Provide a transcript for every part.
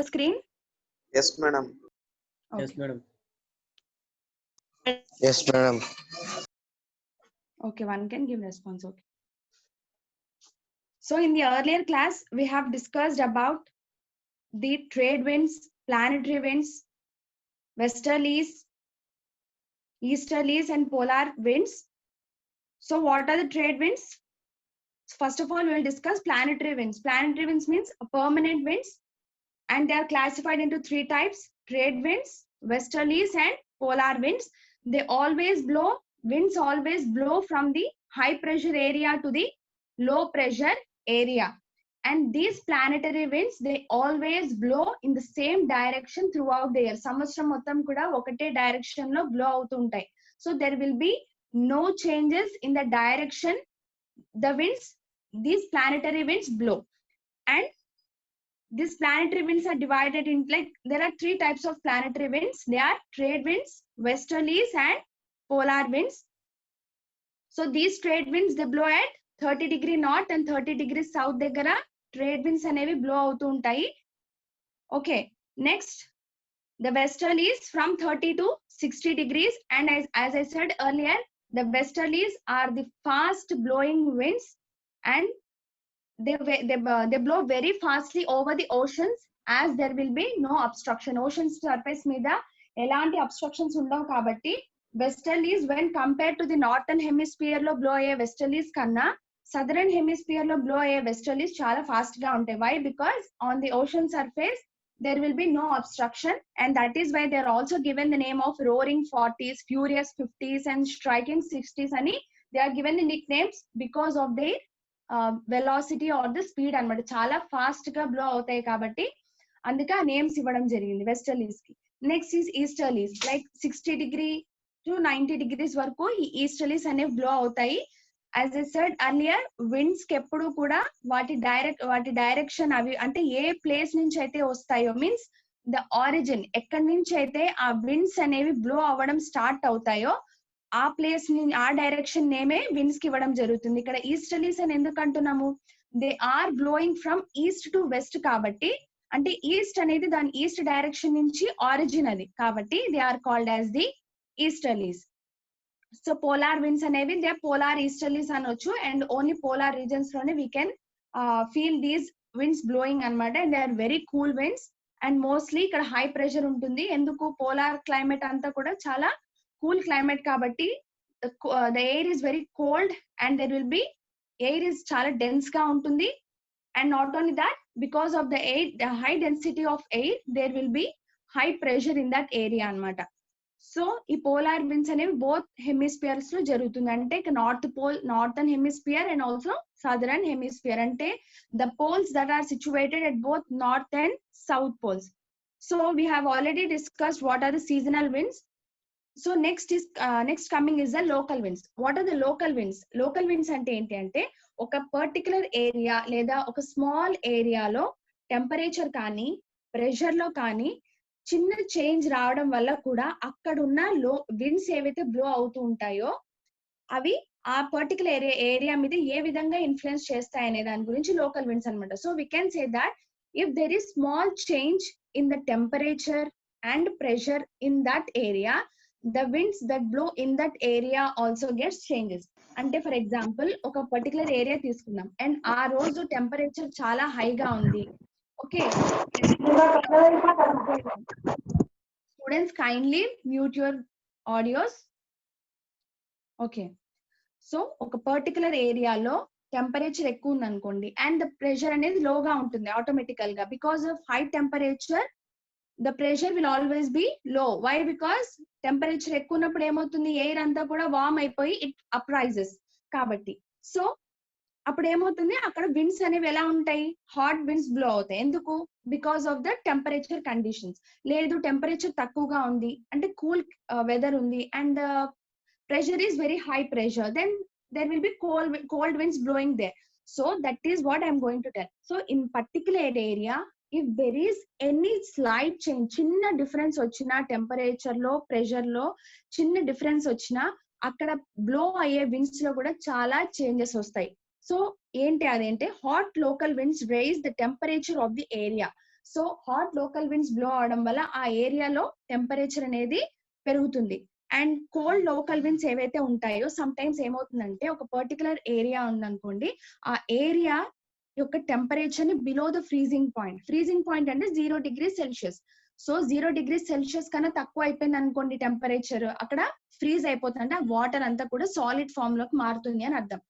screen? Yes, madam. Okay. Yes, madam. Yes, madam. Okay, one can give response. Okay. So in the earlier class, we have discussed about the trade winds, planetary winds, westerlies, easterlies, and polar winds. So what are the trade winds? First of all, we'll discuss planetary winds. Planetary winds means permanent winds, and they are classified into three types: trade winds, westerlies, and polar winds. They always blow, winds always blow from the high pressure area to the low pressure area. And these planetary winds, they always blow in the same direction throughout the year. సంవత్సరం మొత్తం కూడా ఒకటే direction లో blow అవుతుంటాయి. So there will be no changes in the direction the winds, these planetary winds blow. And these planetary winds are divided in, like, there are three types of planetary winds. They are trade winds, westerlies, and polar winds. So these trade winds, they blow at 30° north and 30° south దగ్గర trade winds అనేవి blow అవుతూ ఉంటాయి. Okay, next, the westerlies from 30 to 60 degrees, and as I said earlier, the westerlies are the fast blowing winds, and they blow very fastly over the oceans, as there will be no obstruction. Ocean surface మీద ఎలాంటి obstructions ఉండవు కాబట్టి westerlies, when compared to the northern hemisphere లో blow అయ్యే westerlies కన్నా southern hemisphere లో blow అయ్యే westerlies చాలా fast గా ఉంటాయి. Why? Because on the ocean surface there will be no obstruction, and that is why they are also given the name of roaring 40s, furious 50s, and striking 60s అని they are given the nicknames because of their velocity or the speed అన్నమాట. చాలా fast గా blow అవుతాయి కాబట్టి అందుకే ఆ names ఇవ్వడం జరిగింది వెస్టర్లీస్ కి. Next is easterlies, like 60° to 90° వరకు ఈ ఈస్టర్లీస్ అనేవి బ్లో అవుతాయి. As I said earlier, winds కి ఎప్పుడు కూడా వాటి డైరెక్షన్ అవి అంటే ఏ ప్లేస్ నుంచి అయితే వస్తాయో, మీన్స్ ద ఆరిజిన్, ఎక్కడి నుంచి అయితే ఆ విండ్స్ అనేవి బ్లో అవ్వడం స్టార్ట్ అవుతాయో ఆ ప్లేస్ ని, ఆ డైరెక్షన్ నేమే విండ్స్ కి ఇవ్వడం జరుగుతుంది. ఇక్కడ ఈస్టర్లీస్ అని ఎందుకు అంటున్నాము? They are blowing from east to west కాబట్టి, అంటే ఈస్ట్ అనేది దాని ఈస్ట్ డైరెక్షన్ నుంచి ఆరిజిన్ అది కాబట్టి they are called as the easterlies. So polar winds అనేవి దే పోలార్ ఈస్టర్లీస్ అనొచ్చు, అండ్ ఓన్లీ పోలార్ రీజన్స్ లోనే we can feel these winds blowing అనమాట. And they are very cool winds, and mostly ఇక్కడ high pressure ఉంటుంది. ఎందుకు? Polar climate అంతా కూడా చాలా కూల్ క్లైమేట్ కాబట్టి the air is very cold, and there will be air is చాలా dense గా ఉంటుంది. And not only that, because of the air, the high density of air, there will be high pressure in that area అన్నమాట. So ఈ polar winds అనేవి both hemispheres లో జరుగుతుంది. అంటే north pole, northern hemisphere, and also southern hemisphere, అంటే the poles that are situated at both north and south poles. So we have already discussed what are the seasonal winds. So next coming is the local winds. What are the local winds? Local winds అంటే ఏంటి అంటే, ఒక particular area లేదా ఒక small ఏరియాలో temperature కానీ pressure లో కానీ చిన్న చేంజ్ రావడం వల్ల కూడా అక్కడ ఉన్న విండ్స్ ఏవైతే బ్లో అవుతూ ఉంటాయో అవి ఆ పర్టికులర్ ఏరియా మీద ఏ విధంగా ఇన్ఫ్లుయెన్స్ చేస్తాయి అనే దాని గురించి లోకల్ విండ్స్ అనమాట. So we can say that if there is small change in the temperature and pressure in that area, the winds that blow in that area also gets changes. అంటే for example ఒక particular area తీసుకుందాం, and ఆ రోజు temperature చాలా హైగా ఉంది. Okay, students kindly mute your audios. Okay, so ఒక particular ఏరియాలో టెంపరేచర్ ఎక్కువ ఉంది అనుకోండి, అండ్ ద ప్రెషర్ అనేది లోగా ఉంటుంది ఆటోమేటికల్ గా. Because of high temperature the pressure will always be low. Why? Because temperature ఎక్కువ ఉన్నప్పుడు ఏమవుతుంది, ఎయిర్ అంతా కూడా వార్మ్ అయిపోయి ఇట్ అప్రైజెస్ కాబట్టి. సో అప్పుడు ఏమవుతుంది, అక్కడ విండ్స్ అనేవి ఎలా ఉంటాయి, హాట్ విండ్స్ బ్లో అవుతాయి. ఎందుకు? Because of the temperature conditions. లేదు, టెంపరేచర్ తక్కువగా ఉంది అంటే కూల్ వెదర్ ఉంది, and pressure is very high pressure, then there will be cold winds blowing there. So that is what I am going to tell. So in particular area, if there is any slight change, చిన్న difference వచ్చినా temperature లో pressure లో చిన్న difference వచ్చినా అక్కడ blow అయ్యే winds లో కూడా చాలా చేంజెస్ వస్తాయి. సో ఏంటి అదేంటే hot local winds rise the temperature of the area. So hot local winds blow అవడం వల్ల ఆ ఏరియాలో టెంపరేచర్ అనేది పెరుగుతుంది. అండ్ కోల్డ్ లోకల్ విండ్స్ ఏవైతే ఉంటాయో సమ్ టైమ్స్ ఏమవుతుందంటే ఒక పర్టికులర్ ఏరియా ఉందనుకోండి, ఆ ఏరియా యొక్క టెంపరేచర్ ని బిలో ద ఫ్రీజింగ్ పాయింట్ అంటే 0 degree Celsius. So 0 degree Celsius కన్నా తక్కువ అయిపోయింది అనుకోండి టెంపరేచర్, అక్కడ ఫ్రీజ్ అయిపోతుంది, అంటే ఆ వాటర్ అంతా కూడా సాలిడ్ ఫామ్ లోకి మారుతుంది అని అర్థం.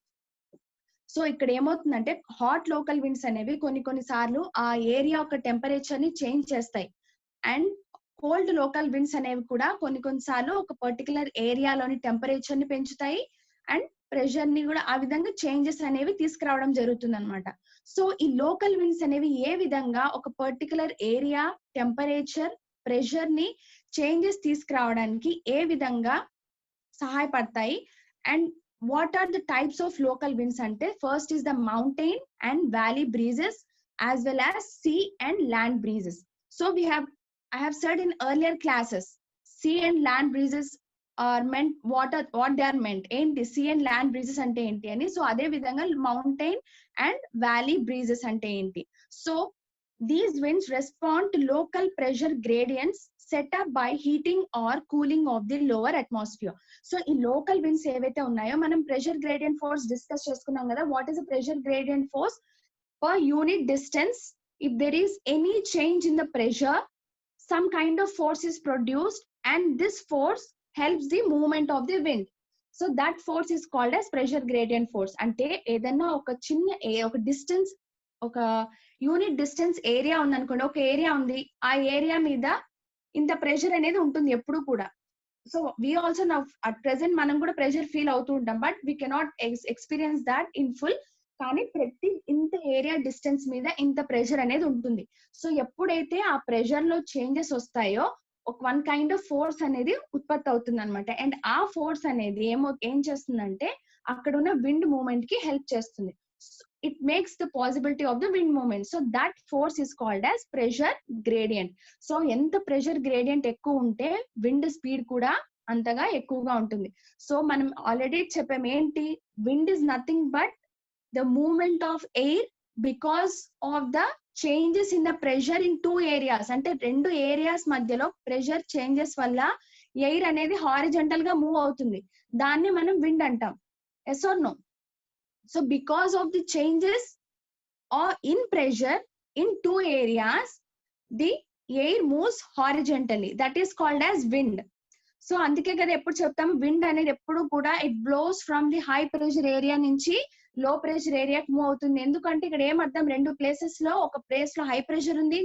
సో ఇక్కడ ఏమవుతుందంటే హాట్ లోకల్ విండ్స్ అనేవి కొన్ని సార్లు ఆ ఏరియా యొక్క టెంపరేచర్ ని చేంజ్ చేస్తాయి. అండ్ కోల్డ్ లోకల్ విండ్స్ అనేవి కూడా కొన్ని సార్లు ఒక పర్టికులర్ ఏరియాలోని టెంపరేచర్ ని పెంచుతాయి అండ్ ప్రెషర్ ని కూడా ఆ విధంగా చేంజెస్ అనేవి తీసుకురావడం జరుగుతుంది అనమాట. సో ఈ లోకల్ విండ్స్ అనేవి ఏ విధంగా ఒక పర్టికులర్ ఏరియా టెంపరేచర్ ప్రెషర్ ని చేంజెస్ తీసుకురావడానికి ఏ విధంగా సహాయపడతాయి and what are the types of local winds ante first is the mountain and valley breezes as well as sea and land breezes. So I have said in earlier classes sea and land breezes are meant what they are meant enti sea and land breezes ante enti ani. So ade vidhanga mountain and valley breezes ante enti. So these winds respond to local pressure gradients set up by heating or cooling of the lower atmosphere. So ఈ local winds ఏవైతే ఉన్నాయో మనం pressure gradient force discuss చేసుకున్నాం కదా. What is the pressure gradient force? Per unit distance if there is any change in the pressure, some kind of force is produced and this force helps the movement of the wind. So that force is called as pressure gradient force. అంటే ఏదైనా ఒక చిన్న ఒక distance ఒక unit distance area ఉంది అనుకోండి, ఒక area ఉంది, ఆ ఏరియా మీద ఇంత ప్రెషర్ అనేది ఉంటుంది ఎప్పుడు కూడా. So we also now at present మనం కూడా ప్రెషర్ ఫీల్ అవుతూ ఉంటాం, but we cannot experience that in full. కానీ ప్రతి ఇంత ఏరియా డిస్టెన్స్ మీద ఇంత ప్రెషర్ అనేది ఉంటుంది. సో ఎప్పుడైతే ఆ ప్రెషర్ లో చేంజెస్ వస్తాయో ఒక వన్ కైండ్ ఆఫ్ ఫోర్స్ అనేది ఉత్పత్తి అవుతుంది అనమాట. అండ్ ఆ ఫోర్స్ అనేది ఏం చేస్తుందంటే అక్కడ ఉన్న విండ్ మూవ్మెంట్ కి హెల్ప్ చేస్తుంది. it makes the possibility of the wind movement. So that force is called as pressure gradient. So enta pressure gradient ekku unte wind speed kuda antaga ekkuva untundi. So manam already cheppam enti wind is nothing but the movement of air because of the changes in the pressure in two areas. Ante rendu areas madhyalo pressure changes valla air anedi horizontal ga move avutundi, danni manam wind antam. Yes or no? So because of the changes or in pressure in two areas, the air moves horizontally. That is called as wind. So అందుకే కదా ఎప్పుడు చెప్తాం wind అనేది ఎప్పుడు కూడా it blows from the high pressure area నుంచి low pressure ఏరియాకి move అవుతుంది. ఎందుకంటే ఇక్కడ ఏమర్థం, రెండు ప్లేసెస్ లో ఒక ప్లేస్ లో హై ప్రెషర్ ఉంది,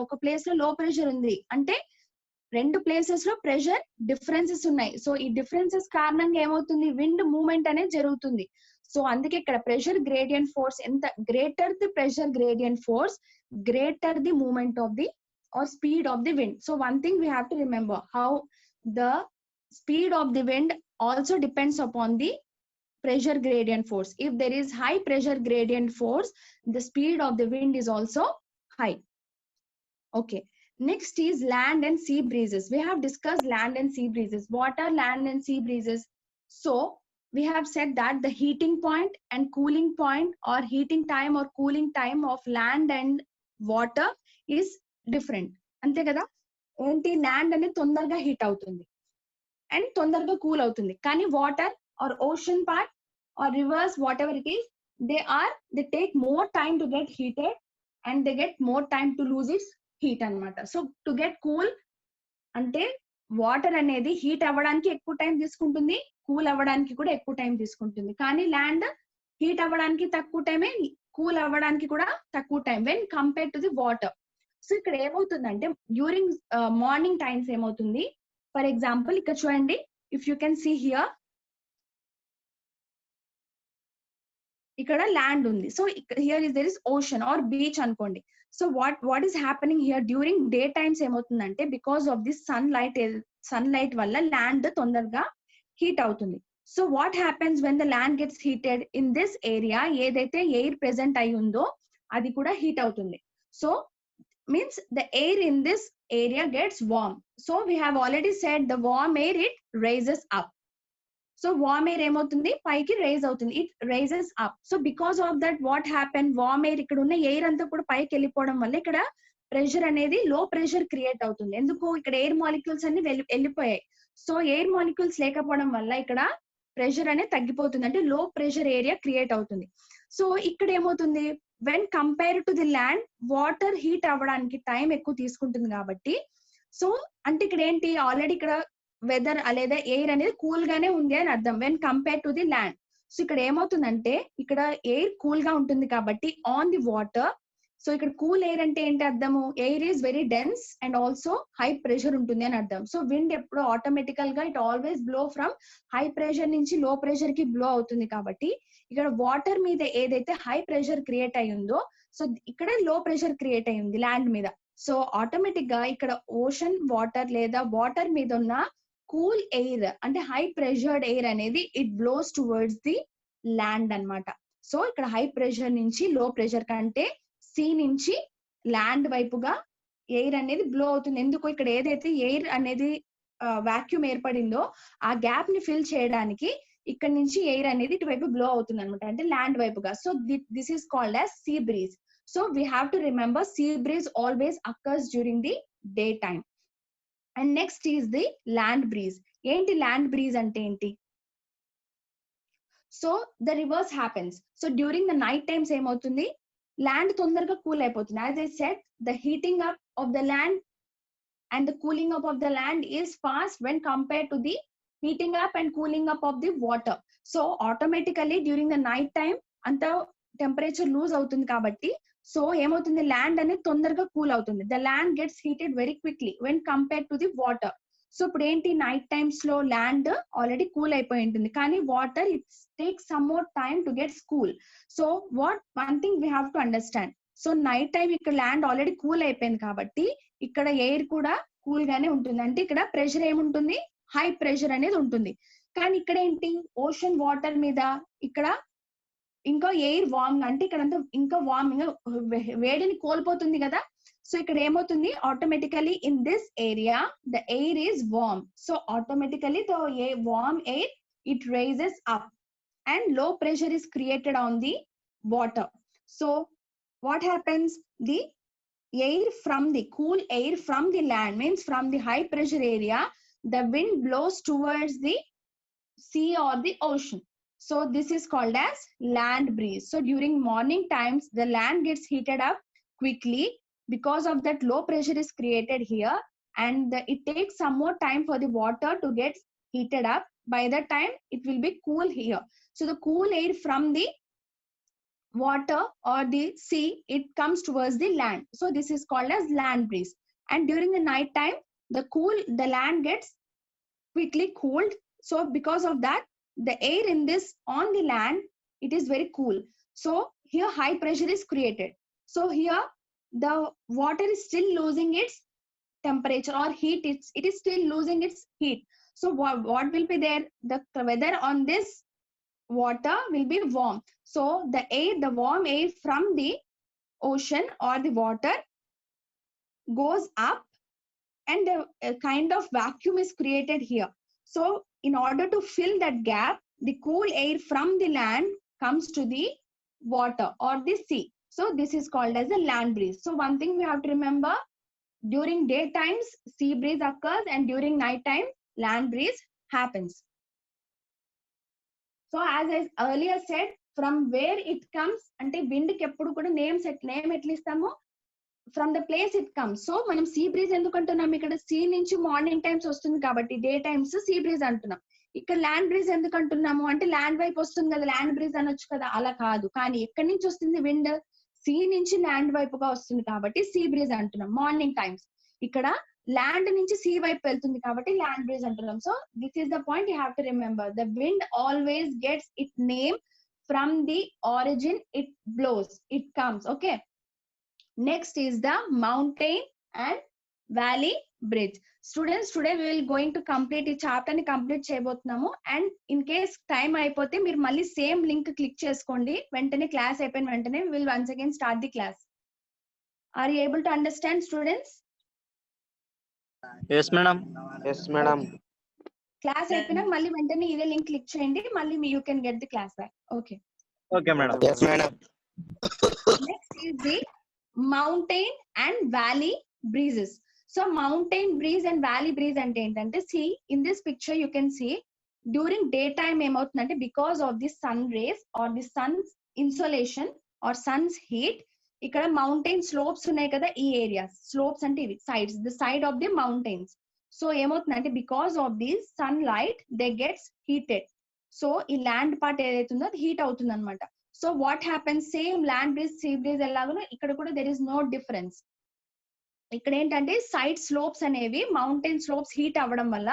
ఒక ప్లేస్ లో లో ప్రెషర్ ఉంది, అంటే రెండు ప్లేసెస్ లో ప్రెషర్ డిఫరెన్సెస్ ఉన్నాయి. సో ఈ డిఫరెన్సెస్ కారణంగా ఏమవుతుంది, విండ్ మూవ్మెంట్ అనేది జరుగుతుంది. సో అందుకే ఇక్కడ ప్రెషర్ గ్రేడియంట్ ఫోర్స్ ఎంత greater the pressure gradient force, greater the movement of the or speed of the wind. So one thing we have to remember, how the speed of the wind also depends upon the pressure gradient force. If there is high pressure gradient force, the speed of the wind is also high. Okay, next is land and sea breezes. We have discussed land and sea breezes. What are land and sea breezes? So we have said that the heating point and cooling point or heating time or cooling time of land and water is different. Ante kada enti land ane tondarga heat avutundi and tondarga cool avutundi, kani water or ocean part or rivers, whatever it is, they take more time to get heated and they get more time to lose its heat anamata. So to get cool ante water అనేది heat అవ్వడానికి ఎక్కువ time తీసుకుంటుంది, cool అవ్వడానికి కూడా ఎక్కువ time తీసుకుంటుంది. కానీ land heat అవ్వడానికి తక్కువ టైమే, కూల్ అవ్వడానికి కూడా తక్కువ time when compare to the water. So ఇక్కడ ఏమవుతుందంటే డ్యూరింగ్ మార్నింగ్ టైమ్స్ ఏమవుతుంది, ఫర్ ఎగ్జాంపుల్ ఇక్కడ చూడండి, if you can see here, ఇక్కడ ల్యాండ్ ఉంది. So here is there is ocean or beach అనుకోండి. So what is happening here during day times ఏమవుతుందంటే because of this sunlight వల్ల land తొందరగా heat అవుతుంది. So what happens when the land gets heated in this area, ఏదైతే air present అయి ఉందో అది కూడా హీట్ అవుతుంది. So means the air in this area gets warm. So we have already said the warm air it rises up. So warm air ఏమవుతుంది, పైకి rise అవుతుంది, it rises up. So because of that what happen, warm air ఇక్కడ ఉన్న air అంతా కూడా పైకి వెళ్ళిపోవడం వల్ల ఇక్కడ ప్రెషర్ అనేది లో ప్రెషర్ క్రియేట్ అవుతుంది. ఎందుకు ఇక్కడ ఎయిర్ మాలిక్యూల్స్ అన్ని వెళ్ళిపోయాయి. సో ఎయిర్ మాలిక్యూల్స్ లేకపోవడం వల్ల ఇక్కడ ప్రెషర్ అనేది తగ్గిపోతుంది, అంటే లో ప్రెషర్ ఏరియా క్రియేట్ అవుతుంది. సో ఇక్కడ ఏమవుతుంది, when compare to the land water heat అవ్వడానికి టైం ఎక్కువ తీసుకుంటుంది కాబట్టి, సో అంటే ఇక్కడ ఏంటి, ఆల్రెడీ ఇక్కడ వెదర్ లేదా ఎయిర్ అనేది కూల్ గానే ఉంది అని అర్థం when compare to the land. So ఇక్కడ ఏమవుతుందంటే ఇక్కడ ఎయిర్ కూల్ గా ఉంటుంది కాబట్టి ఆన్ ది వాటర్. సో ఇక్కడ కూల్ ఎయిర్ అంటే ఏంటి అర్థము, air is very dense and also high pressure ఉంటుంది అని అర్థం. సో విండ్ ఎప్పుడు ఆటోమేటికల్ గా it always blow from high pressure నుంచి లో ప్రెషర్ కి బ్లో అవుతుంది కాబట్టి ఇక్కడ వాటర్ మీద ఏదైతే హై ప్రెషర్ క్రియేట్ అయ్యిందో సో ఇక్కడ లో ప్రెషర్ క్రియేట్ అయ్యింది ల్యాండ్ మీద. సో ఆటోమేటిక్ గా ఇక్కడ ఓషన్ వాటర్ లేదా వాటర్ మీద ఉన్న కూల్ ఎయిర్ అంటే హై ప్రెషర్డ్ ఎయిర్ అనేది it blows towards the land అన్నమాట. సో ఇక్కడ హై ప్రెషర్ నుంచి లో ప్రెషర్ కంటే సీ నుంచి ల్యాండ్ వైపుగా ఎయిర్ అనేది బ్లో అవుతుంది. ఎందుకు, ఇక్కడ ఏదైతే ఎయిర్ అనేది వాక్యూమ్ ఏర్పడిందో ఆ గ్యాప్ ని ఫిల్ చేయడానికి ఇక్కడ నుంచి ఎయిర్ అనేది ఇటువైపు బ్లో అవుతుంది అనమాట, అంటే ల్యాండ్ వైపుగా. So this is called as see breeze. So we have to remember see breeze always occurs during the day time. And next is the land breeze. ఏంటి ల్యాండ్ బ్రీజ్ అంటే ఏంటి? So the reverse happens. So during the night times ఏమవుతుంది, land తొందరగా cool అయిపోతుంది. As I said, the heating up of the land and the cooling up of the land is past when compare to the heating up and cooling up of the water. So automatically during the night time అంత temperature loose అవుతుంది కాబట్టి so ఏమవుతుంది, land అనేది తొందరగా cool అవుతుంది. The land gets heated very quickly when compare to the water. So ఇప్పుడు ఏంటి, night times లో ల్యాండ్ ఆల్రెడీ కూల్ అయిపోయి ఉంటుంది కానీ water it takes some more time to gets cool. So what one thing we have to understand, so night time ఇక్కడ land already cool అయిపోయింది కాబట్టి ఇక్కడ ఎయిర్ కూడా కూల్ గానే ఉంటుంది, అంటే ఇక్కడ ప్రెషర్ ఏముంటుంది, హై ప్రెషర్ అనేది ఉంటుంది. కానీ ఇక్కడ ఏంటి, ఓషన్ వాటర్ మీద ఇక్కడ ఇంకా ఎయిర్ వార్మ్ అంటే ఇక్కడ అంతా ఇంకా వార్మ్ వేడిని కోల్పోతుంది కదా. సో ఇక్కడ ఏమవుతుంది, automatically in this area the air is warm. So automatically the warm air it rises up and low pressure is created on the water. So what happens, the air from the cool air from the land means from the high pressure area the wind blows towards the sea or the ocean. So this is called as land breeze. So during morning times the land gets heated up quickly because of that low pressure is created here and it takes some more time for the water to get heated up. By that time it will be cool here. So the cool air from the water or the sea it comes towards the land. So this is called as land breeze. And during the night time the land gets quickly cooled. So because of that the air in this on the land it is very cool. So here high pressure is created. So here the water is still losing its temperature or heat. It is still losing its heat. So what will be there, the weather on this water will be warm. So the warm air from the ocean or the water goes up and a kind of vacuum is created here. So in order to fill that gap the cool air from the land comes to the water or the sea. So this is called as a land breeze. So one thing we have to remember, during day times sea breeze occurs and during night time land breeze happens. So as I earlier said, from where it comes ante wind ki eppudu kuda name etla istamo, from the place it comes. So manam sea breeze enduku antunnam, ikkada sea nunchi morning times vastundi kabatti day times sea breeze antunnam. ikkada land breeze enduku antunnamu ante land వైపు వస్తుంది కదా, land breeze అనొచ్చు కదా, అలా కాదు. కానీ ఎక్కడి నుంచి వస్తుంది wind, sea నుంచి land వైపుగా వస్తుంది కాబట్టి sea breeze అంటున్నాం మార్నింగ్ టైమ్స్. ఇక్కడ ల్యాండ్ నుంచి సీ వైపు వెళ్తుంది కాబట్టి ల్యాండ్ బ్రీజ్ అంటున్నాం. So this is the point you have to remember, the wind always gets it name from the origin it blows, it comes. Okay, next is the mountain and valley breeze. Students today we will going to complete ఈ chapter ని complete చేయబోతున్నాము. And in case time అయిపోతే మీరు మళ్ళీ same link click చేసుకోండి, వెంటనే class అయిపోయిన వెంటనే will once again start the class. Are you able to understand students? Yes madam. Yes madam. Class అయిపోయినాక మళ్ళీ వెంటనే ఇదే లింక్ క్లిక్ చేయండి, మళ్ళీ you can get the class back. Okay Okay madam. Yes madam. Next is the mountain and valley breezes. So mountain breeze and valley breeze ante entante, see in this picture you can see during daytime ఏమవుతుందంటే because of the sun rays or the sun's insolation or sun's heat, ఇక్కడ mountain slopes ఉన్నాయి కదా, ఈ areas slopes అంటే ఇవి sides, the side of the mountains. So ఏమవుతుందంటే because of the sun light they gets heated. So ఈ land part ఏదైతుందో అది హీట్ అవుతుంది అనమాట. So what happens, same land breeze sea breeze ఎలాగో ఇక్కడ కూడా దెర్ ఇస్ నో డిఫరెన్స్. ఇక్కడ ఏంటంటే సైడ్ స్లోప్స్ అనేవి మౌంటైన్ స్లోప్స్ హీట్ అవ్వడం వల్ల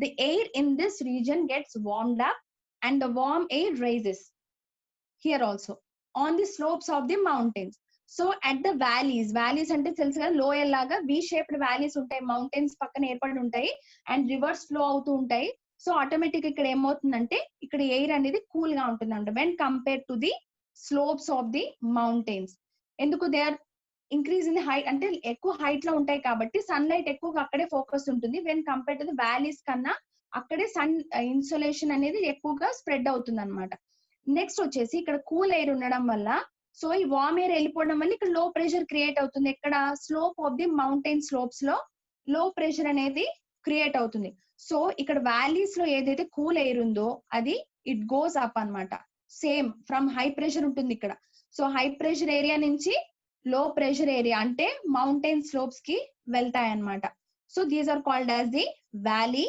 the air in this region gets warmed up and the warm air rises here also on the slopes of the mountains. So at the valleys ante telusu kada, lower laga v shaped valleys untai, mountains pakkana erpadi untai and rivers flow avutu untai. So automatic ikkada em avutundante ikkada air anedi cool ga untundanta when compared to the slopes of the mountains. Enduku they are increase in height, అంటే ఎక్కువ height లో ఉంటాయి కాబట్టి sun light ఎక్కువగా అక్కడే focus ఉంటుంది. When compare to the valleys కన్నా అక్కడే సన్ ఇన్సోలేషన్ అనేది ఎక్కువగా స్ప్రెడ్ అవుతుంది అనమాట. నెక్స్ట్ వచ్చేసి ఇక్కడ కూల్ ఎయిర్ ఉండడం వల్ల, సో ఈ వార్మ్ ఎయిర్ వెళ్ళిపోవడం వల్ల ఇక్కడ లో ప్రెషర్ క్రియేట్ అవుతుంది. ఇక్కడ slope of the mountain slopes లో లో ప్రెషర్ అనేది క్రియేట్ అవుతుంది. సో ఇక్కడ వ్యాలీస్ లో ఏదైతే కూల్ ఎయిర్ ఉందో అది ఇట్ గోస్ అప్ అన్నమాట. సేమ్ ఫ్రమ్ హై ప్రెషర్ ఉంటుంది ఇక్కడ. సో హై ప్రెషర్ ఏరియా నుంచి లో ప్రెషర్ ఏరియా అంటే మౌంటైన్ స్లోప్స్ కి వెళ్తాయి అన్నమాట. So these are called as the valley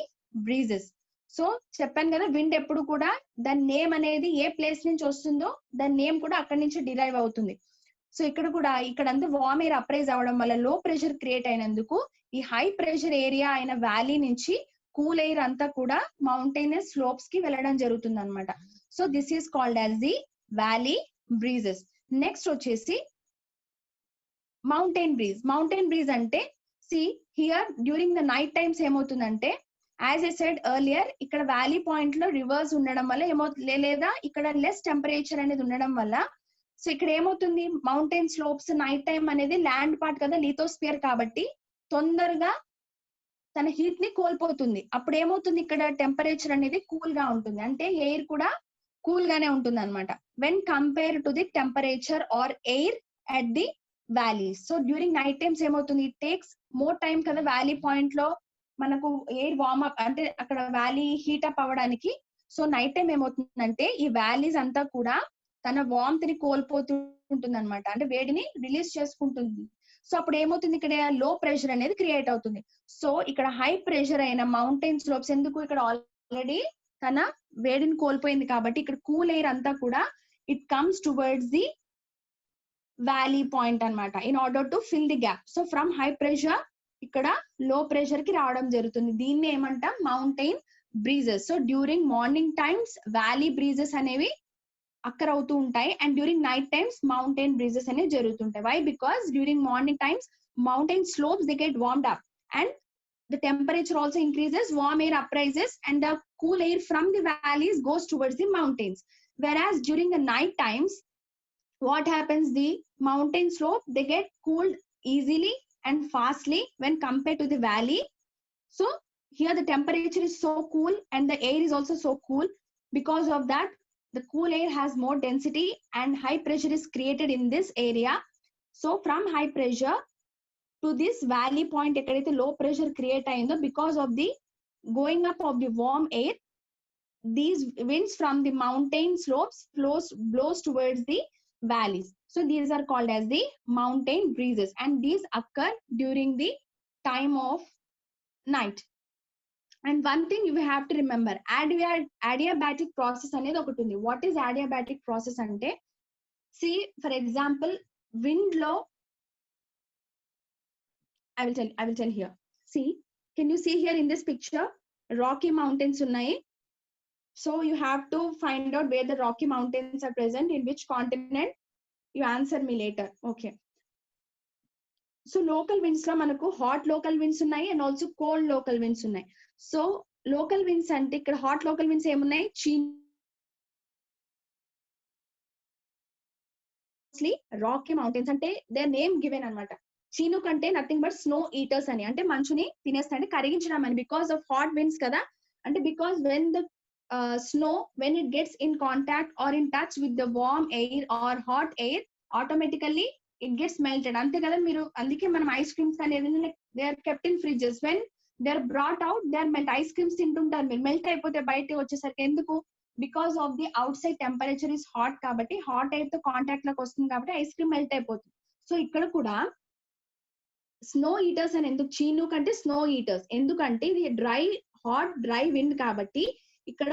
breezes. So చెప్పాను కదా, విండ్ ఎప్పుడు కూడా దాని నేమ్ అనేది ఏ ప్లేస్ నుంచి వస్తుందో దాని నేమ్ కూడా అక్కడి నుంచి డిరైవ్ అవుతుంది. సో ఇక్కడ కూడా ఇక్కడంతా వార్మ్ ఎయిర్ అప్రైజ్ అవ్వడం వల్ల లో ప్రెషర్ క్రియేట్ అయినందుకు ఈ హై ప్రెషర్ ఏరియా అయిన వ్యాలీ నుంచి కూల్ ఎయిర్ అంతా కూడా మౌంటైనస్ స్లోప్స్ కి వెళ్ళడం జరుగుతుంది అనమాట. So this is called as the valley breezes. Next వచ్చేసి మౌంటైన్ బ్రీజ్. మౌంటైన్ బ్రీజ్ అంటే see here during the night times ఏమవుతుందంటే, యాజ్ ఐ సెడ్ ఎర్లియర్, ఇక్కడ వ్యాలీ పాయింట్ లో రివర్స్ ఉండడం వల్ల లేదా ఇక్కడ లెస్ టెంపరేచర్ అనేది ఉండడం వల్ల, సో ఇక్కడ ఏమవుతుంది మౌంటైన్ స్లోప్స్ నైట్ టైం అనేది ల్యాండ్ పార్ట్ కదా, లిథోస్పియర్ కాబట్టి తొందరగా తన హీట్ ని కోల్పోతుంది. అప్పుడు ఏమవుతుంది ఇక్కడ టెంపరేచర్ అనేది కూల్ గా ఉంటుంది, అంటే ఎయిర్ కూడా కూల్ గానే ఉంటుంది అనమాట when compare to the temperature or air at the valleys. So during night times ఏమవుతుంది, ఇట్ టేక్స్ మోర్ టైం కదా వ్యాలీ పాయింట్ లో మనకు ఎయిర్ వార్మ్ అప్ అంటే అక్కడ వ్యాలీ హీట్ అప్ అవ్వడానికి. సో నైట్ టైం ఏమవుతుందంటే ఈ వ్యాలీస్ అంతా కూడా తన వార్మ్త్ ని కోల్పోతూ ఉంటుంది అనమాట, అంటే వేడిని రిలీజ్ చేసుకుంటుంది. సో అప్పుడు ఏమవుతుంది ఇక్కడ లో ప్రెషర్ అనేది క్రియేట్ అవుతుంది. సో ఇక్కడ హై ప్రెషర్ అయిన మౌంటైన్ స్లోప్స్ ఎందుకు ఇక్కడ ఆల్రెడీ తన వేడిని కోల్పోయింది కాబట్టి ఇక్కడ కూల్ ఎయిర్ అంతా కూడా it comes towards the valley point అన్నమాట in order to fill the gap. So from high pressure ఇక్కడ లో ప్రెషర్ కి రావడం జరుగుతుంది. దీన్ని ఏమంటాం mountain breezes. So during morning times valley breezes అనేవి అక్కర్ అవుతూ ఉంటాయి and during night times mountain breezes అనేవి జరుగుతుంటాయి. Why? Because during morning times mountain slopes they get warmed up and the temperature also increases, warm air uprises and the cool air from the valleys goes towards the mountains. Whereas during the night times what happens, the mountain slope they get cooled easily and fastly when compared to the valley. So here the temperature is so cool and the air is also so cool. Because of that the cool air has more density and high pressure is created in this area. So from high pressure to this valley point ekkadaithe low pressure create ayindho, because of the going up of the warm air, these winds from the mountain slopes blows towards the valleys. So these are called as the mountain breezes and these occur during the time of night. And one thing you have to remember, adiabatic process anedi okati undi. What is adiabatic process ante, see for example wind low, I will tell here. See, can you see here in this picture Rocky Mountains unnai? So you have to find out where the Rocky Mountains are present, in which continent. You answer me later. Okay. So local winds lo manaku hot local winds unnai and also cold local winds unnai. So local winds ante ikkada hot local winds em unnai, Rocky Mountains ante their name given anamata. చీను కంటే nothing but snow eaters అని, అంటే మంచుని తినేస్తాయి, అంటే కరిగించడం అని. Because of hot winds కదా, అంటే because when the snow when it gets in contact or in touch with the warm air or hot air, automatically it gets melted. అంతే కదా, మీరు అందుకే మనం ఐస్ క్రీమ్స్ అనేది they are kept in fridges. When they are brought out they are melt. Ice creams తింటుంటారు మీరు, melt అయిపోతే బయటకు వచ్చేసరికి. ఎందుకు? Because of the outside temperature is hot కాబట్టి, హాట్ ఎయిర్ తో కాంటాక్ట్ లోకి వస్తుంది కాబట్టి ఐస్ క్రీమ్ మెల్ట్ అయిపోతుంది. సో ఇక్కడ కూడా స్నో ఈటర్స్ అని ఎందుకు చీనూక్ అంటే స్నో ఈటర్స్, ఎందుకంటే ఇది హాట్ డ్రై విండ్ కాబట్టి ఇక్కడ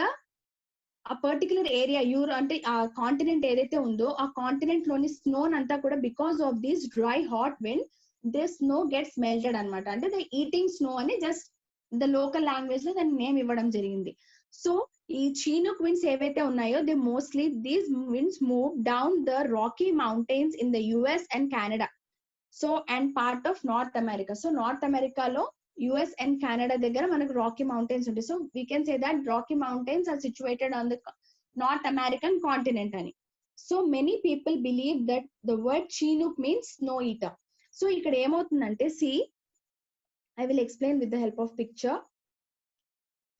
ఆ పర్టికులర్ ఏరియా అంటే ఆ కాంటినెంట్ ఏదైతే ఉందో ఆ కాంటినెంట్ లోని స్నో అంతా కూడా because of this dry hot wind this snow gets melted అనమాట. అంటే ద ఈటింగ్ స్నో అని జస్ట్ ద లోకల్ లాంగ్వేజ్ లో దాన్ని నేమ్ ఇవ్వడం జరిగింది. సో ఈ చీనూక్ విండ్స్ ఏవైతే ఉన్నాయో they mostly these winds move down the Rocky mountains in the US and Canada. So and part of North America. So North అమెరికాలో US and Canada దగ్గర మనకు రాకీ మౌంటైన్స్ ఉంటాయి. So we can say that Rocky mountains are situated on the North American continent అని. So many people believe that the word chinook means snow eater. So ఇక్కడ ఏమవుతుందంటే see I will explain with the help of picture.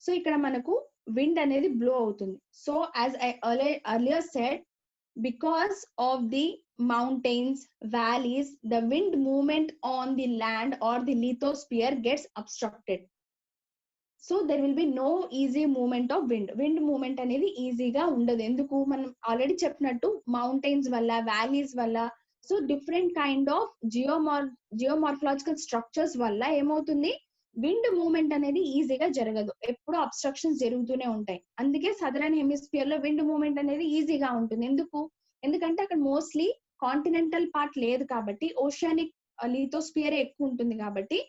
So ఇక్కడ మనకు wind అనేది blow అవుతుంది. So as I earlier said, because of the mountains, valleys, the wind movement on the land or the lithosphere gets obstructed. So there will be no easy movement of wind. Wind movement అనేది ఈజీగా ఉండదు. ఎందుకు? మనం already చెప్పినట్టు mountains వల్ల, valleys వల్ల, so different kind of geomorphological structures వల్ల ఏమవుతుంది, విండ్ మూవ్మెంట్ అనేది ఈజీగా జరగదు. ఎప్పుడు అబ్స్ట్రక్షన్స్ జరుగుతూనే ఉంటాయి. అందుకే సదరన్ హెమిస్ఫియర్ లో విండ్ మూవ్మెంట్ అనేది ఈజీగా ఉంటుంది. ఎందుకంటే అక్కడ మోస్ట్లీ కాంటినెంటల్ పార్ట్ లేదు కాబట్టి, ఓషియానిక్ లిథోస్ఫియర్ ఎక్కువ ఉంటుంది కాబట్టి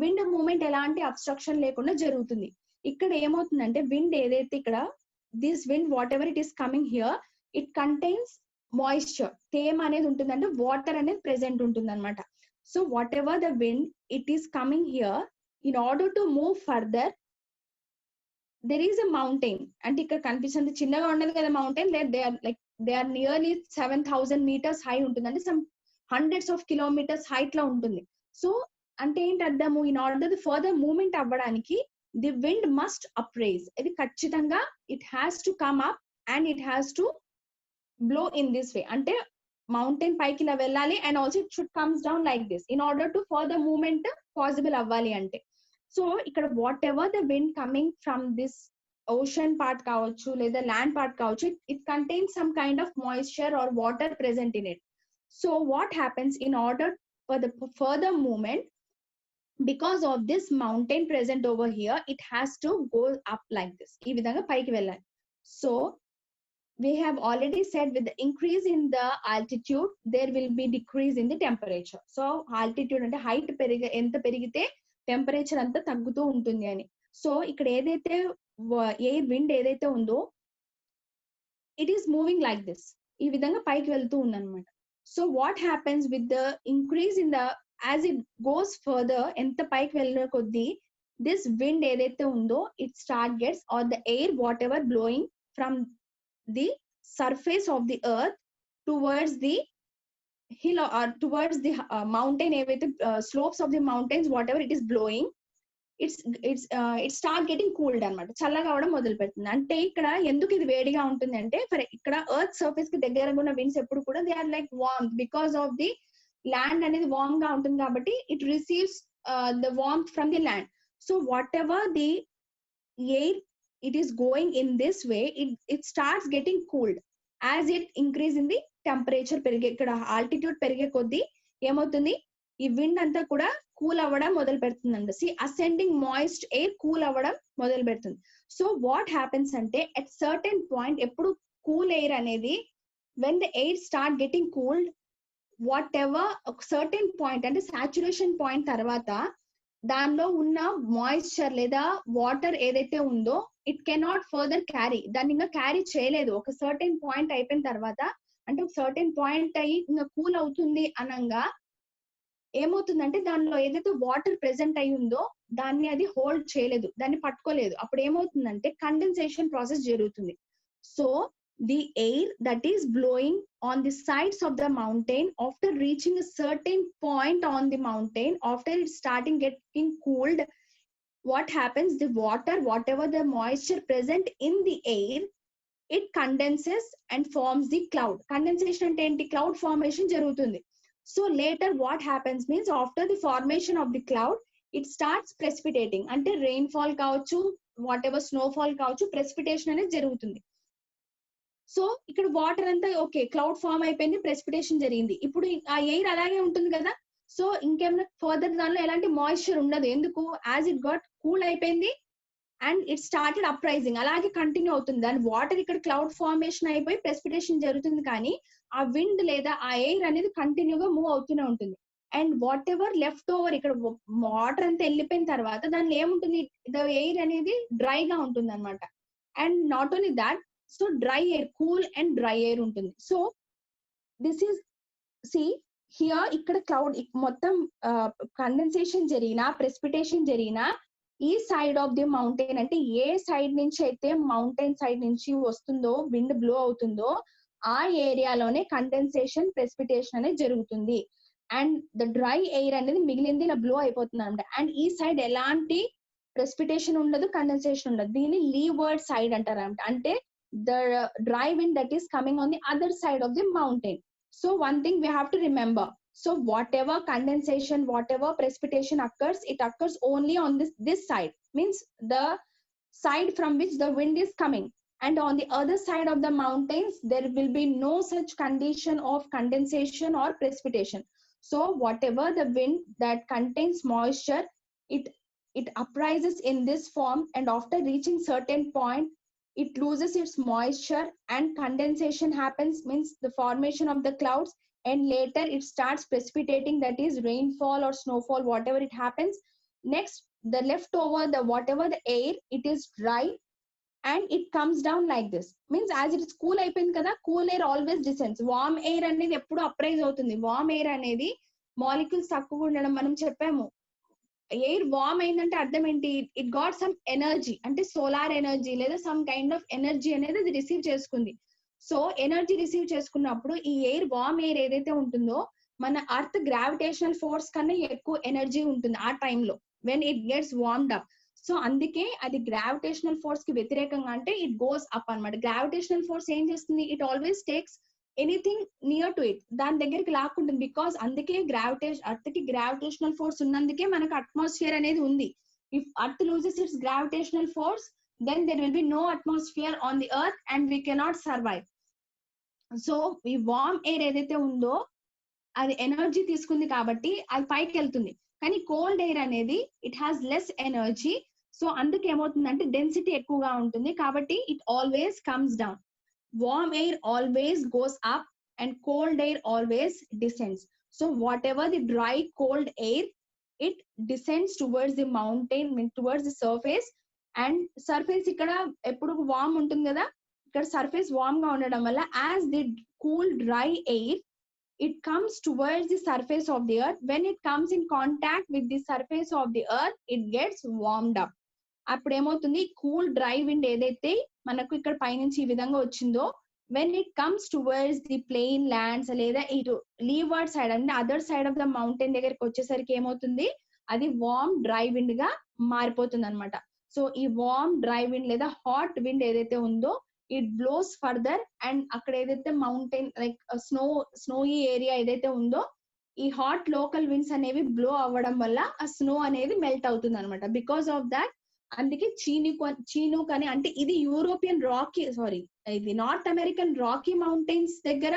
విండ్ మూవ్మెంట్ ఎలాంటి అబ్స్ట్రక్షన్ లేకుండా జరుగుతుంది. ఇక్కడ ఏమవుతుందంటే విండ్ ఏదైతే ఇక్కడ this wind what ever it is coming here, it contains moisture, తేమ అనేది ఉంటుంది, అంటే వాటర్ అనేది ప్రెసెంట్ ఉంటుంది అనమాట. So whatever the wind it is coming here, in order to move further there is a mountain. అంటే ఇక్కడ కనిపిస్తుంది చిన్నగా ఉండదు కదా mountain, they are nearly 7,000 meters high ఉంటుంది, అంటే some hundreds of kilometers height లో ఉంటుంది. సో అంటే ఏంటి అర్థము, in order the further movement అవ్వడానికి ది విండ్ మస్ట్ అప్రైజ్. ఇది ఖచ్చితంగా it has to come up and it has to blow in this way. అంటే మౌంటైన్ పైకి ఇలా వెళ్ళాలి and also it should comes down like this in order to further movement possible అవ్వాలి అంటే. So ఇక్కడ what ever the wind coming from this ocean part కావచ్చు లేదా land part కావచ్చు, it contains some kind of moisture or water present in it. So what happens, in order for the further movement, because of this mountain present over here, it has to go up like this. ఈ విధంగా పైకి వెళ్ళాలి. So we have already said with the increase in the altitude there will be decrease in the temperature. So altitude అంటే height ఎంత పెరిగితే temperature అంతా తగ్గుతూ ఉంటుంది అని. సో ఇక్కడ ఏదైతే ఎయిర్ విండ్ ఏదైతే ఉందో it is moving like this, ఈ విధంగా పైకి వెళ్తూ ఉందన్నమాట. So what happens with the increase in the as it goes further, ఎంత పైకి వెళ్ళిన కొద్దీ దిస్ విండ్ ఏదైతే ఉందో it start gets or the air whatever blowing from the surface of the earth towards the hill or towards the mountain, ఏవైతే slopes of the mountains whatever it is blowing, it start getting cooled అన్నమాట, చల్లగా అవడం మొదలు పెడుతుంది. అంటే ఇక్కడ ఎందుకు ఇది వేడిగా ఉంటుంది అంటే, ఇక్కడ ఎర్త్ సర్ఫేస్ కి దగ్గరగా ఉన్న విండ్స్ ఎప్పుడు కూడా they are like warm, because of the land అనేది వార్మ్ గా ఉంటుంది కాబట్టి it receives the warmth from the land. So whatever the air it is going in this way, it starts getting cooled as it increase in the temperature. పెరిగే ఇక్కడ altitude పెరిగే కొద్దీ ఏమవుతుంది, ఈ విండ్ అంతా కూడా కూల్ అవ్వడం మొదలు పెడుతుందండి. See ascending moist air cool అవ్వడం మొదలు పెడుతుంది. సో వాట్ హ్యాపెన్స్ అంటే అట్ సర్టెన్ పాయింట్, ఎప్పుడు కూల్ ఎయిర్ అనేది when the air start getting cooled, whatever ఒక సర్టెన్ పాయింట్ అంటే సాచురేషన్ పాయింట్ తర్వాత దానిలో ఉన్న మాయిశ్చర్ లేదా వాటర్ ఏదైతే ఉందో ఇట్ కెనాట్ ఫర్దర్ క్యారీ, దాన్ని ఇంకా క్యారీ చేయలేదు. ఒక సర్టెన్ పాయింట్ అయిపోయిన తర్వాత, అంటే ఒక సర్టెన్ పాయింట్ అయ్యి ఇంకా కూల్ అవుతుంది అనంగా ఏమవుతుందంటే దానిలో ఏదైతే వాటర్ ప్రెసెంట్ అయి ఉందో దాన్ని అది హోల్డ్ చేయలేదు, దాన్ని పట్టుకోలేదు. అప్పుడు ఏమవుతుందంటే కండెన్సేషన్ ప్రాసెస్ జరుగుతుంది. So the air that is blowing on the sides of the mountain, after reaching a certain point on the mountain, after it starting getting cooled, what happens, the water whatever the moisture present in the air, it condenses and forms the cloud. Condensation ante enti cloud formation jarugutundi. So later what happens means after the formation of the cloud, it starts precipitating. అంటే rainfall కావచ్చు, whatever snowfall కావచ్చు, precipitation అనేది జరుగుతుంది. So ఇక్కడ water అంతా okay, cloud form అయిపోయింది, precipitation జరిగింది. ఇప్పుడు ఆ ఎయిర్ అలాగే ఉంటుంది కదా, సో ఇంకేమైనా ఫర్దర్ దానిలో ఎలాంటి మాయిశ్చర్ ఉండదు. ఎందుకు? యాజ్ ఇట్ గాట్ కూల్ అయిపోయింది అండ్ ఇట్ స్టార్టెడ్ అప్రైజింగ్, అలాగే కంటిన్యూ అవుతుంది. దాని వాటర్ ఇక్కడ క్లౌడ్ ఫార్మేషన్ అయిపోయి ప్రెసిపిటేషన్ జరుగుతుంది, కానీ ఆ విండ్ లేదా ఆ ఎయిర్ అనేది కంటిన్యూగా మూవ్ అవుతూనే ఉంటుంది. And what ever left over, ఇక్కడ వాటర్ అంతా వెళ్ళిపోయిన తర్వాత దానిలో ఏముంటుంది, ద ఎయిర్ అనేది డ్రైగా ఉంటుంది అనమాట. And not only that, so dry air, cool and dry air ఉంటుంది. So this is see here, ఇక్కడ క్లౌడ్ మొత్తం కండెన్సేషన్ జరిగినా, ప్రెసిపిటేషన్ జరిగినా, ఈ సైడ్ ఆఫ్ ది మౌంటైన్, అంటే ఏ సైడ్ నుంచి అయితే మౌంటైన్ సైడ్ నుంచి వస్తుందో, విండ్ బ్లో అవుతుందో, ఆ ఏరియాలోనే కండెన్సేషన్, ప్రెసిపిటేషన్ అనేది జరుగుతుంది. అండ్ ద డ్రై ఎయిర్ అనేది మిగిలింది ఇలా బ్లో అయిపోతుంది అనమాట. అండ్ ఈ సైడ్ ఎలాంటి ప్రెసిపిటేషన్ ఉండదు, కండెన్సేషన్ ఉండదు. దీన్ని లీవర్డ్ సైడ్ అంటారు అనమాట. అంటే the dry wind that is coming on the other side of the mountain. So one thing we have to remember, so whatever condensation, whatever precipitation occurs, it occurs only on this side, means the side from which the wind is coming. And on the other side of the mountains there will be no such condition of condensation or precipitation. So whatever the wind that contains moisture, it uprises in this form, and after reaching certain point it loses its moisture and condensation happens, means the formation of the clouds, and later it starts precipitating, that is rainfall or snowfall, whatever it happens. Next, the leftover, the whatever the air, it is dry and it comes down like this, means as it is cool అయిపోయింది కదా, cool air always descends. warm air అనేది ఎప్పుడు appraise అవుతుంది. warm air అనేది molecules తక్కువ ఉండడం మనం చెప్పాము. ఎయిర్ వార్మ్ అయిందంటే అర్థం ఏంటి, ఇట్ గాట్ సమ్ ఎనర్జీ, అంటే సోలార్ ఎనర్జీ లేదా సమ్ కైండ్ ఆఫ్ ఎనర్జీ అనేది అది రిసీవ్ చేసుకుంది. సో ఎనర్జీ రిసీవ్ చేసుకున్నప్పుడు ఈ ఎయిర్, వార్మ్ ఎయిర్ ఏదైతే ఉంటుందో, మన అర్త్ గ్రావిటేషనల్ ఫోర్స్ కన్నా ఎక్కువ ఎనర్జీ ఉంటుంది ఆ టైంలో when it gets warmed up. So అందుకే అది గ్రావిటేషనల్ ఫోర్స్ కి వ్యతిరేకంగా, అంటే ఇట్ గోస్ అప్ అనమాట. గ్రావిటేషనల్ ఫోర్స్ ఏం చేస్తుంది, it always takes anything near to it, దాని దగ్గరికి లాక్కుంటుంది. బికాస్ అందుకే అర్త్ కి గ్రావిటేషనల్ ఫోర్స్ ఉన్నందుకే మనకు అట్మాస్ఫియర్ అనేది ఉంది. If earth loses its gravitational force, then there will be no atmosphere on the earth and we cannot survive. So ఈ వార్మ్ ఎయిర్ ఏదైతే ఉందో అది ఎనర్జీ తీసుకుంది కాబట్టి అది పైకి వెళ్తుంది. కానీ కోల్డ్ ఎయిర్ అనేది it has less energy, so అందుకు ఏమవుతుందంటే డెన్సిటీ ఎక్కువగా ఉంటుంది, కాబట్టి it always comes down. warm air always goes up and cold air always descends. So whatever the dry cold air, it descends towards the mountain, towards the surface. And surface ikkada eppudu warm ఉంటుంది కదా, ఇక్కడ surface warm గా ఉండడం వల్ల as the cool dry air, it comes towards the surface of the earth. When it comes in contact with the surface of the earth, it gets warmed up. అప్పుడు ఏమవుతుంది, cool dry wind ఏదైతే మనకు ఇక్కడ పైనుంచి ఈ విధంగా వచ్చిందో, when it comes towards the plain lands లేదా ఇటు లీవర్డ్ సైడ్ అంటే other side of the mountain దగ్గరికి వచ్చేసరికి ఏమవుతుంది, అది వార్మ్ డ్రై విండ్ గా మారిపోతుంది అనమాట. సో ఈ వార్మ్ డ్రై విండ్ లేదా హాట్ విండ్ ఏదైతే ఉందో, ఇట్ బ్లోస్ ఫర్దర్, అండ్ అక్కడ ఏదైతే మౌంటైన్ లైక్ స్నోయి ఏరియా ఏదైతే ఉందో, ఈ హాట్ లోకల్ విండ్స్ అనేవి బ్లో అవ్వడం వల్ల ఆ స్నో అనేది మెల్ట్ అవుతుంది అనమాట. బికాస్ ఆఫ్ దాట్ అందుకే చీనూక్ అని, అంటే ఇది యూరోపియన్ రాకీ ఇది నార్త్ అమెరికన్ రాకీ మౌంటైన్స్ దగ్గర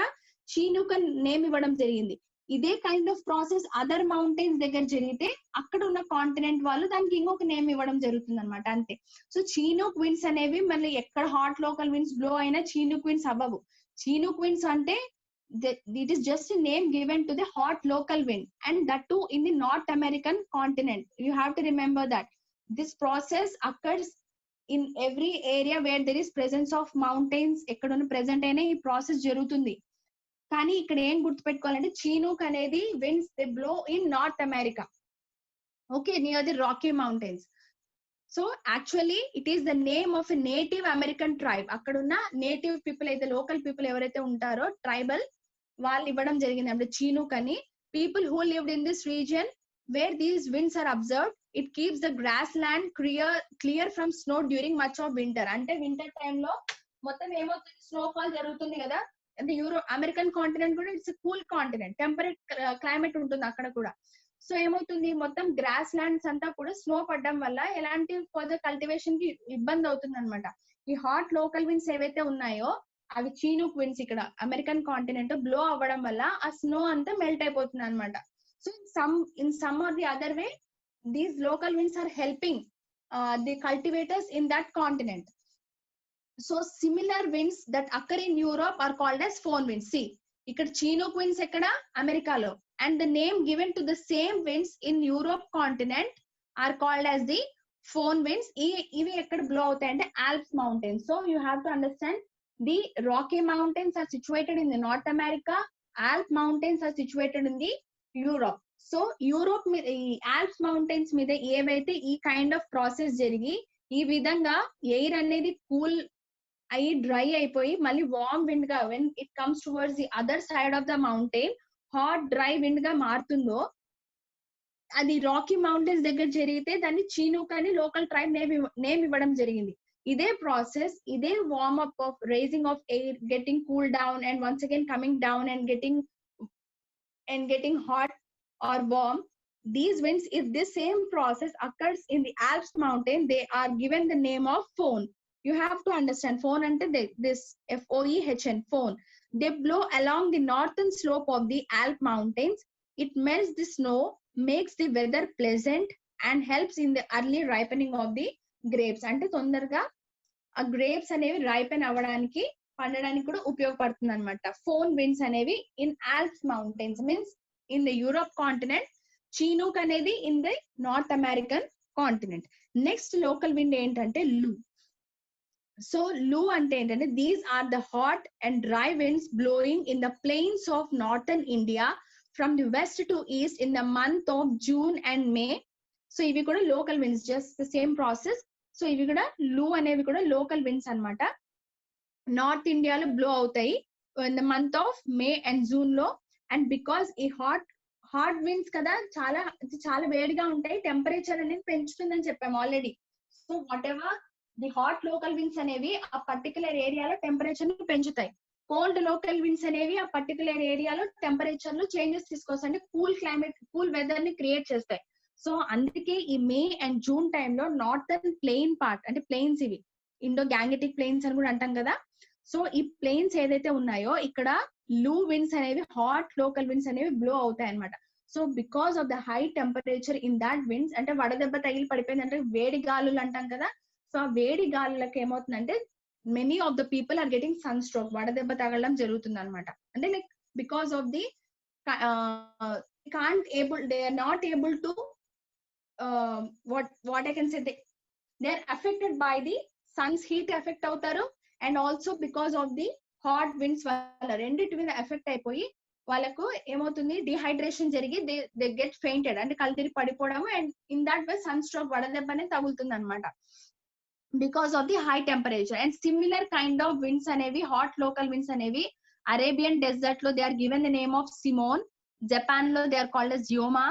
చీనూక్ అని నేమ్ ఇవ్వడం జరిగింది. ఇదే kind of process other mountains దగ్గర జరిగితే అక్కడ ఉన్న కాంటినెంట్ వాళ్ళు దానికి ఇంకొక నేమ్ ఇవ్వడం జరుగుతుంది అనమాట, అంతే. సో చీనూక్ విండ్స్ అనేవి మళ్ళీ ఎక్కడ హాట్ లోకల్ విండ్స్ బ్లో అయినా చీనూక్ విండ్స్ అవ్వవు. చీనూక్ విండ్స్ అంటే it is just a name given to the hot local wind, and that too in the North American continent. You have to remember that this process occurs in every area where there is presence of mountains. ekkaduna present aina ee process jarugutundi, కానీ ఇక్కడ ఏం గుర్తుపెట్టుకోవాలంటే చీనూక్ అనేది winds they blow in North America, okay, near the Rocky Mountains. So actually it is the name of a Native American tribe. అక్కడున్న native people అయితే, local people ఎవరైతే ఉంటారో tribal, వాళ్ళు ఇవ్వడం జరిగింది అంటే చీనూక్ అని. People who lived in this region where these winds are observed, it keeps the grass land clear from snow during much of winter. అంటే వింటర్ టైంలో మొత్తం ఏమవుతుంది, స్నోఫాల్ జరుగుతుంది కదా, అంటే అమెరికన్ కాంటినెంట్ కూడా it's cool continent, temperate climate ఉంటుంది అక్కడ కూడా. సో ఏమవుతుంది, మొత్తం గ్రాస్ ల్యాండ్స్ అంతా కూడా స్నో పడడం వల్ల ఎలాంటి ఫర్దర్ కల్టివేషన్ కి ఇబ్బంది అవుతుంది అనమాట. ఈ హాట్ లోకల్ విండ్స్ ఏవైతే ఉన్నాయో అవి చీనూక్ విండ్స్ ఇక్కడ అమెరికన్ కాంటినెంట్ బ్లో అవ్వడం వల్ల ఆ స్నో అంతా మెల్ట్ అయిపోతుంది అనమాట. So in some or the other way these local winds are helping the cultivators in that continent. So similar winds that occur in Europe are called as foehn winds. See ఇక్కడ Chinook winds ఎక్కడ, అమెరికాలో, and the name given to the same winds in Europe continent are called as the foehn winds. ఇవి ఎక్కడ blow అవుతాయి అంటే Alps mountains. So you have to understand the Rocky Mountains are situated in the North America, Alp Mountains are situated in the Europe. So Europe Alps mountains మీద ఏవైతే ఈ kind of process జరిగి ఈ విధంగా air అనేది cool అయ్యి dry అయిపోయి మళ్ళీ వార్మ్ విండ్ గా when it comes towards the other side of the mountain hot dry wind గా మారుతుందో, అది రాకీ మౌంటైన్స్ దగ్గర జరిగితే దాన్ని చీనూక్ అని లోకల్ ట్రైబ్ నేమ్ ఇవ్వడం జరిగింది. ఇదే ప్రాసెస్, ఇదే warm up of rising of air, getting cool down and once again coming down and getting hot or warm, these winds, if this same process occurs in the Alps mountain, they are given the name of phone. You have to understand phone ante this FOEHN, phone. They blow along the northern slope of the Alp mountains. It melts the snow, makes the weather pleasant and helps in the early ripening of the grapes. అంటే తొందరగా ఆ grapes అనేవి ripen అవ్వడానికి, పండడానికి కూడా ఉపయోగపడుతుంది అనమాట. Foehn winds అనేవి in Alps mountains means in the Europe continent, chinook అనేది in the North American continent. Next local wind ఏంటంటే లూ. సో లూ అంటే ఏంటంటే these are the hot and dry winds blowing in the plains of northern India from the west to east in the month of June and May. So ఇవి కూడా local winds, just the same process. So ఇవి కూడా లూ అనేవి కూడా local winds అన్నమాట. North ఇండియాలో blow అవుతాయి in the month of May and June లో. అండ్ బికాస్ ఈ హాట్ విండ్స్ కదా, చాలా వేడిగా ఉంటాయి, టెంపరేచర్ అనేది పెంచుతుందని చెప్పాము already. So whatever the hot local winds అనేవి ఆ పర్టికులర్ ఏరియాలో టెంపరేచర్ ని పెంచుతాయి. కోల్డ్ లోకల్ విండ్స్ అనేవి ఆ పర్టికులర్ ఏరియాలో టెంపరేచర్ లో చేంజెస్ తీసుకొస్తాయి, అంటే కూల్ క్లైమేట్, కూల్ వెదర్ ని క్రియేట్ చేస్తాయి. సో అందుకే ఈ మే అండ్ జూన్ టైంలో నార్థర్న్ ప్లెయిన్ పార్ట్, అంటే ప్లెయిన్స్ ఇవి ఇండో గ్యాంగెటిక్ ప్లెయిన్స్ అని కూడా అంటాం కదా. సో ఈ ప్లెయిన్స్ ఏదైతే ఉన్నాయో ఇక్కడ లూ విండ్స్ అనేవి, హాట్ లోకల్ విండ్స్ అనేవి బ్లో అవుతాయి అనమాట. So because of the high temperature in that winds, అంటే వడదెబ్బ తగిలి పడిపోయింది అంటే వేడి గాలులు అంటాం కదా. సో ఆ వేడి గాలులకు ఏమవుతుందంటే many of the people are getting sun stroke, వడదెబ్బ తగలడం జరుగుతుంది అనమాట. అంటే like because of the they are not able to what I can say, they are affected by the sun's heat effect అవుతారు. And also because of the hot winds వల్ల రెండింటి మీద effect అయిపోయి వాళ్ళకు ఏమవుతుంది, డిహైడ్రేషన్ జరిగి దే గెట్ ఫెయింటెడ్, అంటే కళ్ళు తిరిగి పడిపోవడము. And in that way sun stroke, వడదెబ్బ అనేది తగులుతుంది అనమాట because of the high temperature. And similar kind of winds అనేవి, హాట్ లోకల్ విండ్స్ అనేవి అరేబియన్ డెజర్ట్ లో they are given the name of simoon, Japan లో they are called as yoma,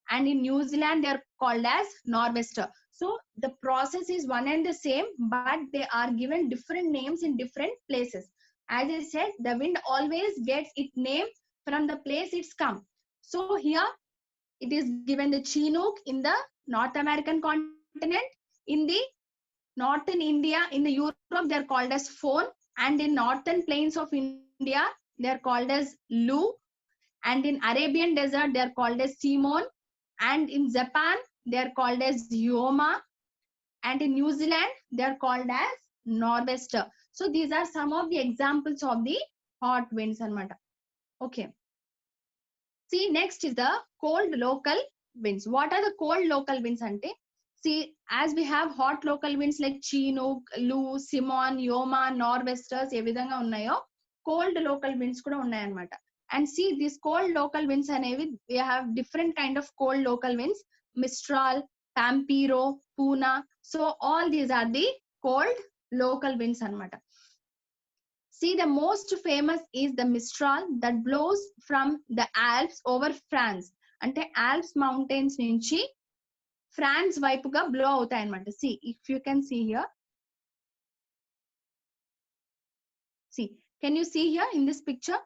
and in New Zealand they are called as nor'wester. So the process is one and the same, but they are given different names in different places. As I said, the wind always gets its name from the place it's come. So here it is given the Chinook in the North American continent, in the northern India, in the Europe they are called as phone, and in northern plains of India they are called as Lu, and in Arabian desert they are called as Simon, and in Japan they are called as Yoma, and in New Zealand they are called as nor'wester. So these are some of the examples of the hot winds anamata. Okay, see next is the cold local winds. What are the cold local winds ante, see as we have hot local winds like Chinook, Lu, Simon, Yoma, nor'westers ఏ విధంగా ఉన్నాయో cold local winds కూడా ఉన్నాయి అన్నమాట. And see these cold local winds అనేవి we have different kind of cold local winds, Mistral, Pampero, Puna. So all these are the cold local winds anamata. See the most famous is the Mistral that blows from the Alps over France. అంటే Alps mountains నుంచి France వైపుగా blow అవుతాయి అన్నమాట. See if you can see here, see Can you see here in this picture?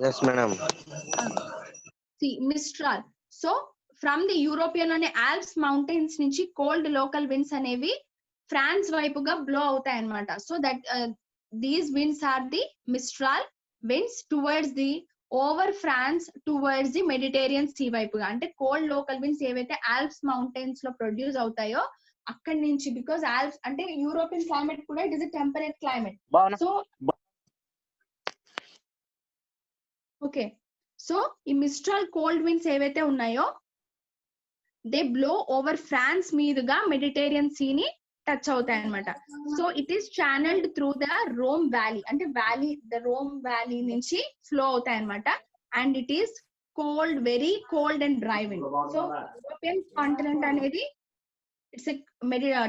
Yes, madam. See, Mistral. So from the European and Alps mountains నుంచి cold local winds అనేవి France వైపుగా blow అవుతాయి అన్నమాట. So that these winds are the Mistral winds towards the over France towards the Mediterranean Sea వైపుగా. అంటే cold local winds ఏవైతే Alps mountains లో produce అవుతాయో అక్కడి నుంచి, బికాస్ ఆల్ప్స్ అంటే యూరోపియన్ క్లైమేట్ కూడా it is a temperate climate. So okay, so ఈ మిస్ట్రల్ కోల్డ్ విండ్స్ ఏవైతే ఉన్నాయో దే బ్లో ఓవర్ ఫ్రాన్స్ మీదుగా మెడిటేరియన్ సీ ని టచ్ అవుతాయి అనమాట. So it is ఛానల్డ్ through the Rome valley, అంటే వ్యాలీ ద రోమ్ వ్యాలీ నుంచి ఫ్లో అవుతాయి అనమాట. And it is cold, very cold and dry wind. So European continent అనేది it's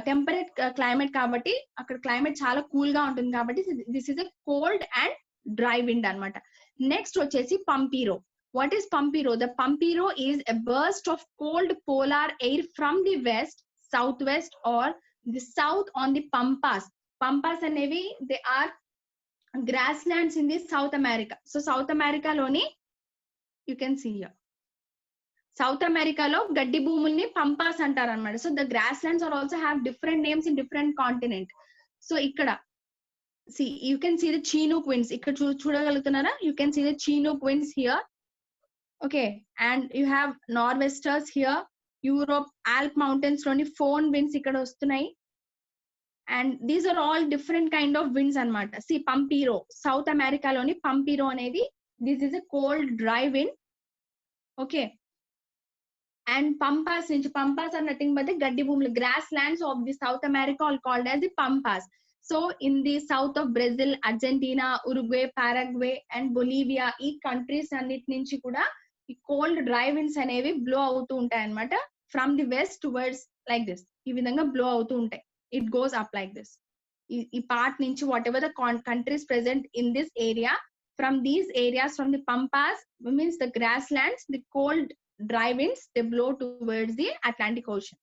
temperate climate కాబట్టి అక్కడ క్లైమేట్ చాలా కూల్ గా ఉంటుంది కాబట్టి this is a cold and dry wind అన్నమాట. నెక్స్ట్ వచ్చేసి పంపీరో. What is Pampiro? The Pampiro is a burst of cold polar air from the west, southwest or the south on the Pampas. Pampas అనేవి they are grasslands in the South America. So South America లోని you can see here. South America లో గడ్డి భూముల్ని పంపాస్ అంటారు అన్నమాట. So the grasslands are also have different names in different continent. So ఇక్కడ see, you can see the Chinook winds. ఇక్కడ చూడగలుగుతున్నారా? You can see the Chinook winds here. Okay, and you have nor'westers here. Europe Alp mountains loni phone winds ikkada vastunayi, and these are all different kind of winds anamata. See, Pampiro, South America loni Pampiro anedi, this is a cold dry wind. Okay, and Pampas nunchi, Pampas are nothing but the gaddi bhumulu, grasslands of the South America are called as the Pampas. So in the south of Brazil, Argentina, Uruguay, Paraguay and Bolivia, ఈ countries అన్నిటి నుంచి కూడా ఈ cold dry winds అనేవి blow అవుతూ ఉంటాయి అన్నమాట. From the west towards like this, ఈ విధంగా బ్లో అవుతూ ఉంటాయి. It goes up like this. ఈ పార్ట్ నుంచి whatever the countries present in this area, from these areas, from the pampas means the grass lands, the cold dry winds they blow towards the Atlantic ocean.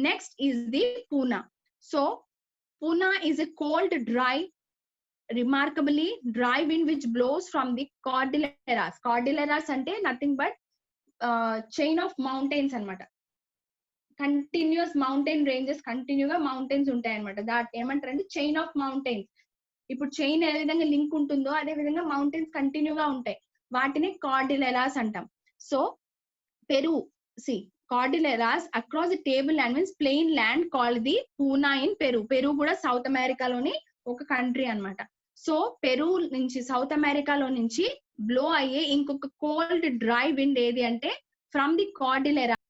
Next is the puna. So Puna is a cold, dry, remarkably dry wind which blows from the Cordilleras. Cordilleras ante nothing but chain of mountains anamata. Continuous mountain ranges, continue ga mountains ఉంటాయి అన్నమాట. That ఏమంటారంటే chain of mountains. ఇప్పుడు chain ఏ విధంగా link ఉంటుందో అదే విధంగా mountains కంటిన్యూగా ఉంటాయి. వాటిని కార్డిలెరాస్ అంటాం. So Peru, see Cordilleras across the tableland means plain land called the Puna in Peru. Peru కూడా సౌత్ అమెరికాలోని ఒక కంట్రీ అన్నమాట. సో పెరు నుంచి, సౌత్ అమెరికాలో నుంచి బ్లో అయ్యే ఇంకొక కోల్డ్ డ్రై విండ్ ఏది అంటే ఫ్రమ్ ది కార్డిలెరా